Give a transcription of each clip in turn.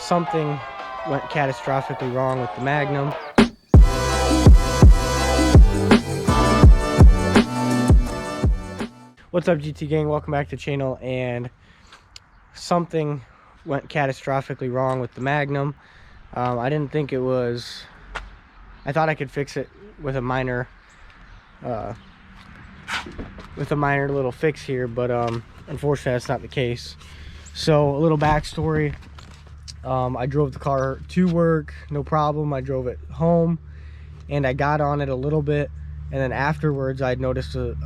something went catastrophically wrong with the Magnum. What's up, GT gang? Welcome back to the channel. And something went catastrophically wrong with the Magnum. I didn't think it was, I thought I could fix it with a minor little fix here, but unfortunately that's not the case. So a little backstory. I drove the car to work, no problem. I drove it home and I got on it a little bit, and then afterwards I'd noticed a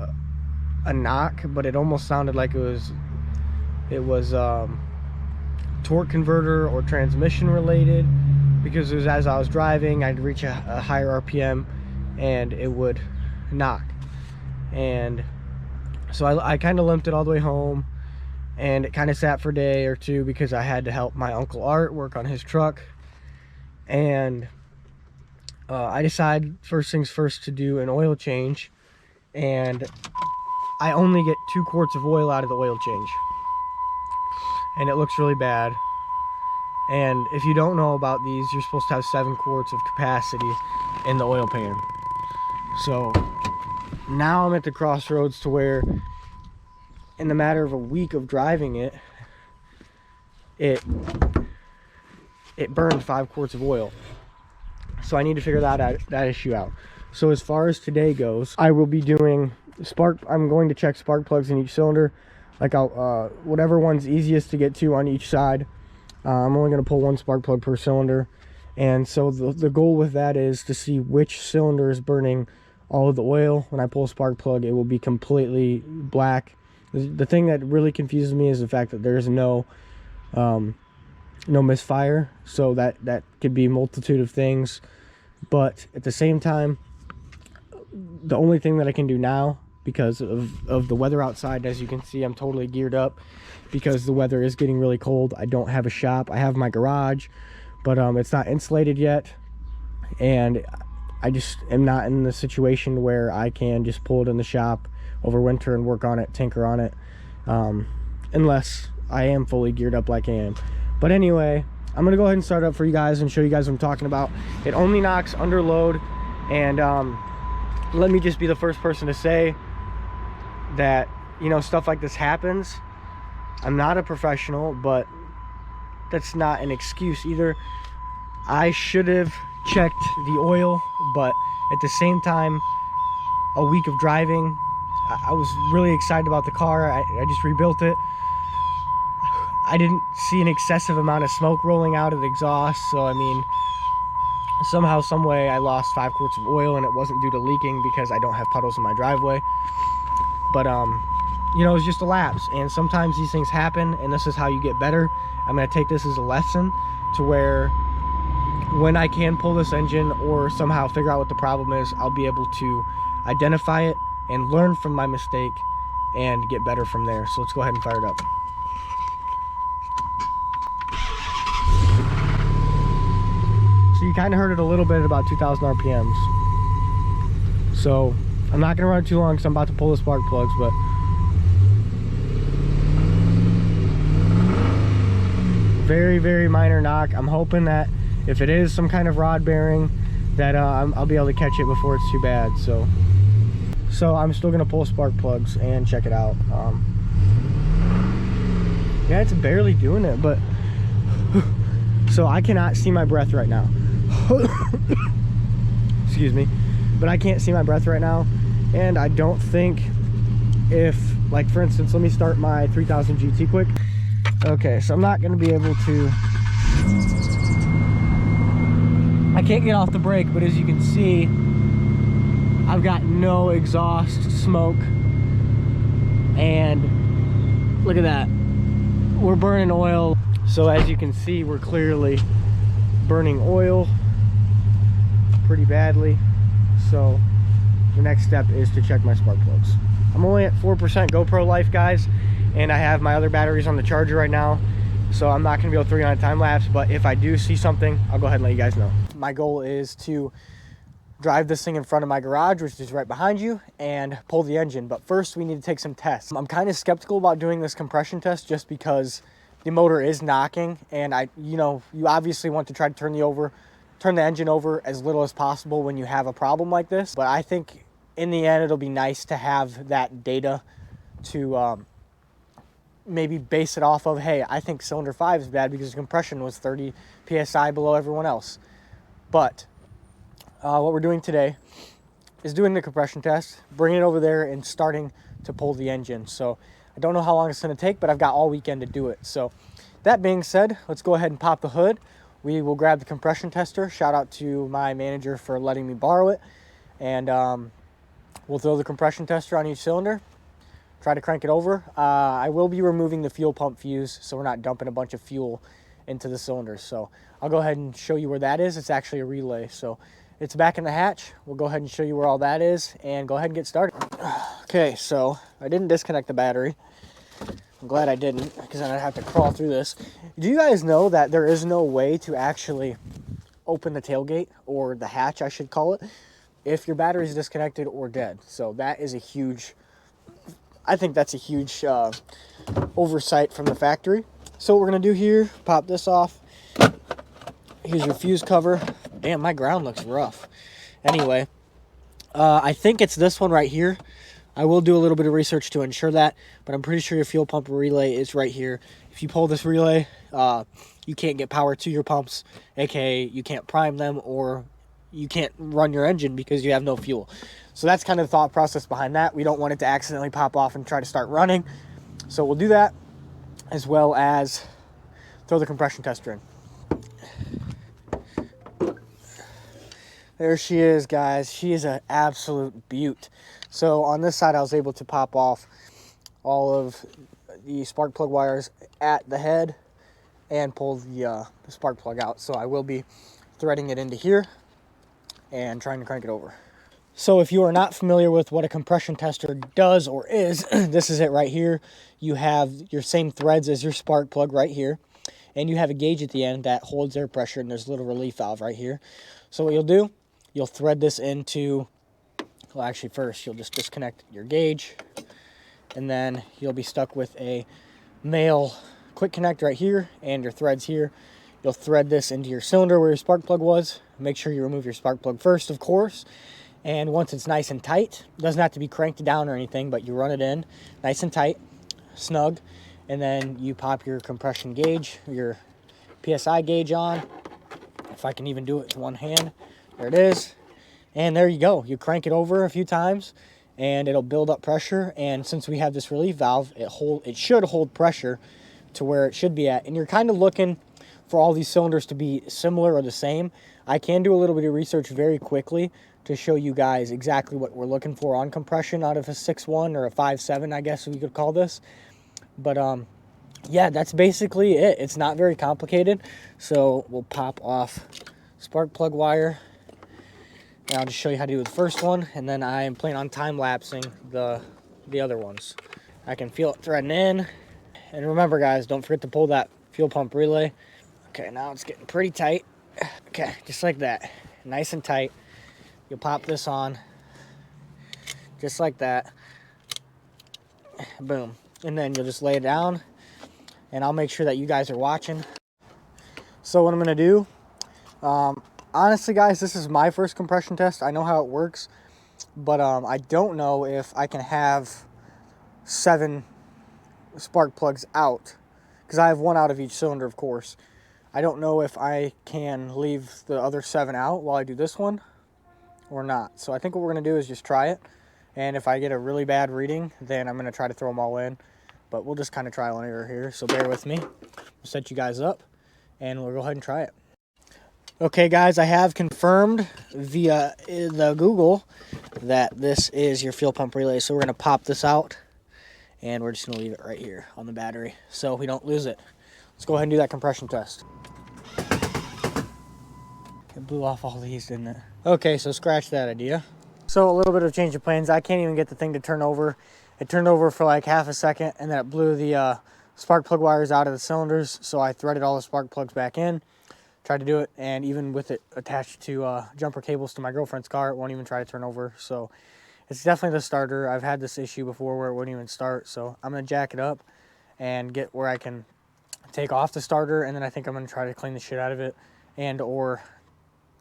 knock, but it almost sounded like it was torque converter or transmission related, because it was as I was driving, I'd reach a higher RPM and it would knock. And so I kind of limped it all the way home, and it kind of sat for a day or two because I had to help my Uncle Art work on his truck. And I decided first things first to do an oil change, and I only get 2 quarts of oil out of the oil change, and it looks really bad. And if you don't know about these, you're supposed to have 7 quarts of capacity in the oil pan. So now I'm at the crossroads to where in the matter of a week of driving it, it burned 5 quarts of oil. So I need to figure that issue out. So as far as today goes, I will be doing I'm going to check spark plugs in each cylinder, like whatever one's easiest to get to on each side. I'm only going to pull 1 spark plug per cylinder, and so the goal with that is to see which cylinder is burning all of the oil. When I pull a spark plug, it will be completely black. The thing that really confuses me is the fact that there's no misfire, so that could be a multitude of things. But at the same time, the only thing that I can do now, because of the weather outside, as you can see, I'm totally geared up because the weather is getting really cold. I don't have a shop. I have my garage, but it's not insulated yet, and I just am not in the situation where I can just pull it in the shop over winter and work on it, tinker on it, unless I am fully geared up like I am. But anyway, I'm gonna go ahead and start up for you guys and show you guys what I'm talking about. It only knocks under load, and let me just be the first person to say that, you know, stuff like this happens. I'm not a professional, but that's not an excuse either. I should have checked the oil, but at the same time, a week of driving, I was really excited about the car. I just rebuilt it. I didn't see an excessive amount of smoke rolling out of the exhaust, so I mean, somehow, some way, I lost 5 quarts of oil, and it wasn't due to leaking because I don't have puddles in my driveway. But you know, it was just a lapse, and sometimes these things happen, and this is how you get better. I'm going to take this as a lesson to where when I can pull this engine or somehow figure out what the problem is, I'll be able to identify it and learn from my mistake and get better from there. So let's go ahead and fire it up. So you kind of heard it a little bit, about 2,000 RPMs. So I'm not going to run it too long because I'm about to pull the spark plugs, but very, very minor knock. I'm hoping that if it is some kind of rod bearing, that I'll be able to catch it before it's too bad. So I'm still going to pull spark plugs and check it out. Yeah, it's barely doing it, but so I cannot see my breath right now. Excuse me, but I can't see my breath right now, and I don't think, if, like, for instance, let me start my 3000 GT quick. Okay, so I'm not going to be able to, I can't get off the brake, but as you can see, I've got no exhaust smoke, and look at that, we're burning oil. So as you can see, we're clearly burning oil pretty badly. So the next step is to check my spark plugs. I'm only at 4% GoPro life, guys, and I have my other batteries on the charger right now, so I'm not going to be able to throw you on a time lapse, but if I do see something, I'll go ahead and let you guys know. My goal is to drive this thing in front of my garage, which is right behind you, and pull the engine. But first we need to take some tests. I'm kind of skeptical about doing this compression test just because the motor is knocking, and you obviously want to try to turn the engine over as little as possible when you have a problem like this. But I think in the end, it'll be nice to have that data to maybe base it off of. Hey, I think cylinder 5 is bad because the compression was 30 psi below everyone else. But what we're doing today is doing the compression test, bringing it over there, and starting to pull the engine. So I don't know how long it's going to take, but I've got all weekend to do it. So that being said, let's go ahead and pop the hood. We will grab the compression tester. Shout out to my manager for letting me borrow it. And we'll throw the compression tester on each cylinder, try to crank it over. I will be removing the fuel pump fuse, so we're not dumping a bunch of fuel into the cylinders. So I'll go ahead and show you where that is. It's actually a relay. So it's back in the hatch. We'll go ahead and show you where all that is and go ahead and get started. Okay, so I didn't disconnect the battery. I'm glad I didn't, because then I'd have to crawl through this. Do you guys know that there is no way to actually open the tailgate, or the hatch I should call it, if your battery is disconnected or dead? So that is I think that's a huge oversight from the factory. So what we're gonna do here, pop this off. Here's your fuse cover. Damn, my ground looks rough. Anyway, I think it's this one right here. I will do a little bit of research to ensure that, but I'm pretty sure your fuel pump relay is right here. If you pull this relay, you can't get power to your pumps, aka you can't prime them, or you can't run your engine because you have no fuel. So that's kind of the thought process behind that. We don't want it to accidentally pop off and try to start running. So we'll do that, as well as throw the compression tester in. There she is, guys. She is an absolute beaut. So on this side, I was able to pop off all of the spark plug wires at the head and pull the spark plug out. So I will be threading it into here and trying to crank it over. So if you are not familiar with what a compression tester does or is, this is it right here. You have your same threads as your spark plug right here, and you have a gauge at the end that holds air pressure, and there's a little relief valve right here. So what you'll do, you'll thread this into, well, actually first you'll just disconnect your gauge, and then you'll be stuck with a male quick connect right here and your threads here. You'll thread this into your cylinder where your spark plug was. Make sure you remove your spark plug first, of course. And once it's nice and tight, it doesn't have to be cranked down or anything, but you run it in nice and tight, snug, and then you pop your compression gauge, your PSI gauge on. If I can even do it with one hand. There it is. And there you go. You crank it over a few times and it'll build up pressure. And since we have this relief valve, it should hold pressure to where it should be at. And you're kind of looking for all these cylinders to be similar or the same. I can do a little bit of research very quickly to show you guys exactly what we're looking for on compression out of a 6.1 or a 5.7, I guess we could call this. But yeah, that's basically it. It's not very complicated. So we'll pop off spark plug wire. And I'll just show you how to do the first one, and then I am planning on time-lapsing the other ones. I can feel it threading in. And remember, guys, don't forget to pull that fuel pump relay. Okay, now it's getting pretty tight. Okay, just like that. Nice and tight. You'll pop this on. Just like that. Boom. And then you'll just lay it down. And I'll make sure that you guys are watching. So what I'm going to do... honestly, guys, this is my first compression test. I know how it works, but I don't know if I can have 7 spark plugs out, because I have 1 out of each cylinder, of course. I don't know if I can leave the other 7 out while I do this one or not. So I think what we're going to do is just try it, and if I get a really bad reading, then I'm going to try to throw them all in. But we'll just kind of trial and error here, so bear with me. We'll set you guys up, and we'll go ahead and try it. Okay, guys, I have confirmed via the Google that this is your fuel pump relay. So we're going to pop this out, and we're just going to leave it right here on the battery so we don't lose it. Let's go ahead and do that compression test. It blew off all these, didn't it? Okay, so scratch that idea. So a little bit of change of plans. I can't even get the thing to turn over. It turned over for like half a second, and then it blew the spark plug wires out of the cylinders. So I threaded all the spark plugs back in. Tried to do it, and even with it attached to jumper cables to my girlfriend's car, it won't even try to turn over. So it's definitely the starter. I've had this issue before where it wouldn't even start, so I'm going to jack it up and get where I can take off the starter, and then I think I'm gonna try to clean the shit out of it, and or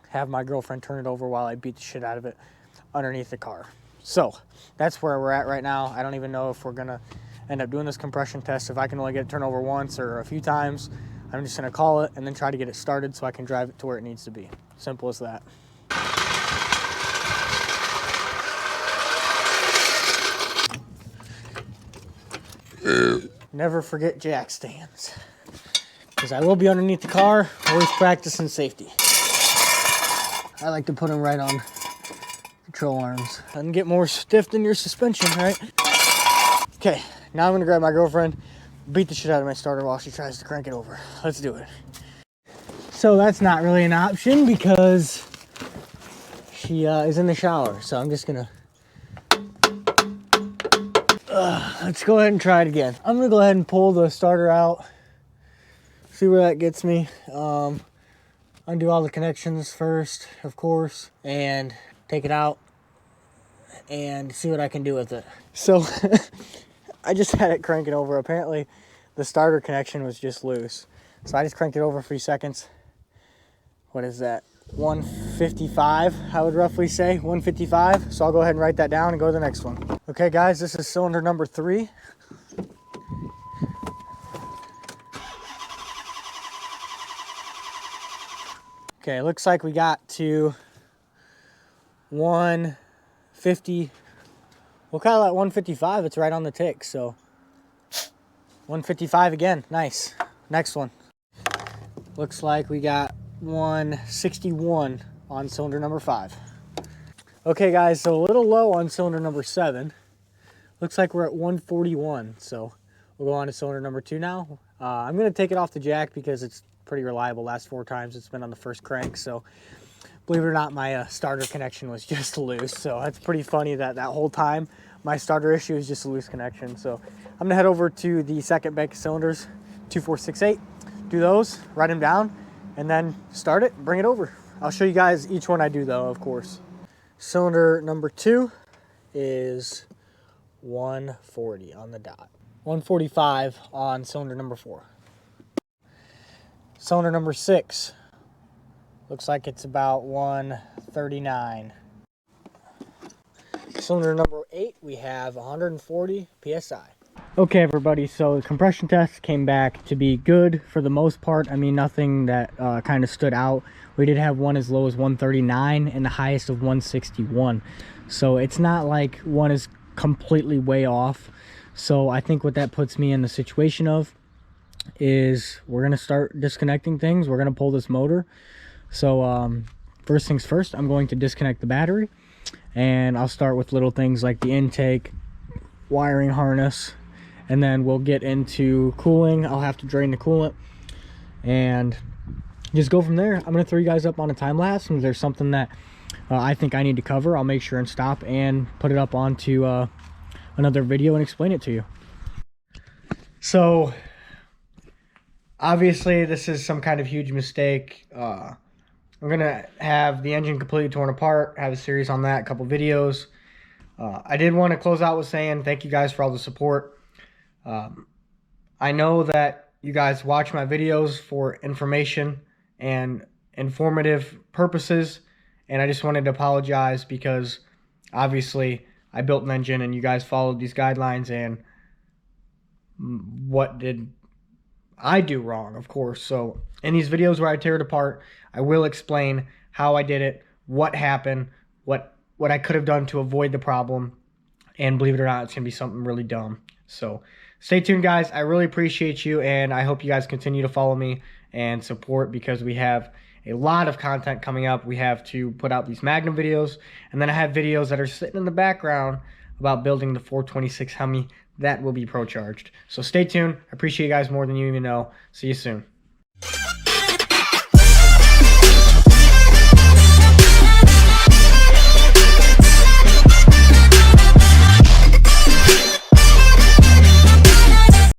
have my girlfriend turn it over while I beat the shit out of it underneath the car. So that's where we're at right now. I don't even know if we're gonna end up doing this compression test. If I can only get it turned over once or a few times, I'm just gonna call it and then try to get it started so I can drive it to where it needs to be. Simple as that. Never forget jack stands, because I will be underneath the car, always practicing safety. I like to put them right on control arms and get more stiff than your suspension, right? Okay, now I'm gonna grab my girlfriend, beat the shit out of my starter while she tries to crank it over. Let's do it. So that's not really an option because she is in the shower. So I'm just gonna, let's go ahead and try it again. I'm gonna go ahead and pull the starter out, see where that gets me. Undo all the connections first, of course, and take it out and see what I can do with it. So I just had it cranking over. Apparently the starter connection was just loose. So I just cranked it over 3 seconds. What is that? 155, I would roughly say, 155. So I'll go ahead and write that down and go to the next one. Okay guys, this is cylinder number 3. Okay, looks like we got to 150. We'll call it 155. It's right on the tick, so 155 again. Nice. Next one. Looks like we got 161 on cylinder number 5. Okay, guys, so a little low on cylinder number 7. Looks like we're at 141, so we'll go on to cylinder number 2 now. I'm going to take it off the jack because it's pretty reliable. Last 4 times it's been on the first crank, so believe it or not, my starter connection was just loose. So that's pretty funny that whole time my starter issue is just a loose connection. So I'm gonna head over to the second bank of cylinders, 2468, do those, write them down, and then start it and bring it over. I'll show you guys each one I do though, of course. Cylinder number 2 is 140 on the dot. 145 on cylinder number 4. Cylinder number 6, looks like it's about 139. Cylinder number 8, we have 140 PSI. Okay everybody, so the compression test came back to be good for the most part. I mean, nothing that kind of stood out. We did have one as low as 139 and the highest of 161. So it's not like one is completely way off. So I think what that puts me in the situation of is we're going to start disconnecting things. We're going to pull this motor. So first things first, I'm going to disconnect the battery, and I'll start with little things like the intake, wiring harness, and then we'll get into cooling. I'll have to drain the coolant and just go from there. I'm going to throw you guys up on a time lapse, and if there's something that I think I need to cover, I'll make sure and stop and put it up onto another video and explain it to you. So obviously this is some kind of huge mistake. I'm gonna have the engine completely torn apart, have a series on that, a couple videos. I did want to close out with saying thank you guys for all the support. I know that you guys watch my videos for information and informative purposes, and I just wanted to apologize because obviously I built an engine and you guys followed these guidelines, and what did I do wrong, of course. So in these videos where I tear it apart, I will explain how I did it, what happened, what I could have done to avoid the problem, and believe it or not, it's gonna be something really dumb. So stay tuned guys. I really appreciate you, and I hope you guys continue to follow me and support, because we have a lot of content coming up. We have to put out these Magnum videos, and then I have videos that are sitting in the background about building the 426 Hemi that will be pro charged. So stay tuned. I appreciate you guys more than you even know. See you soon.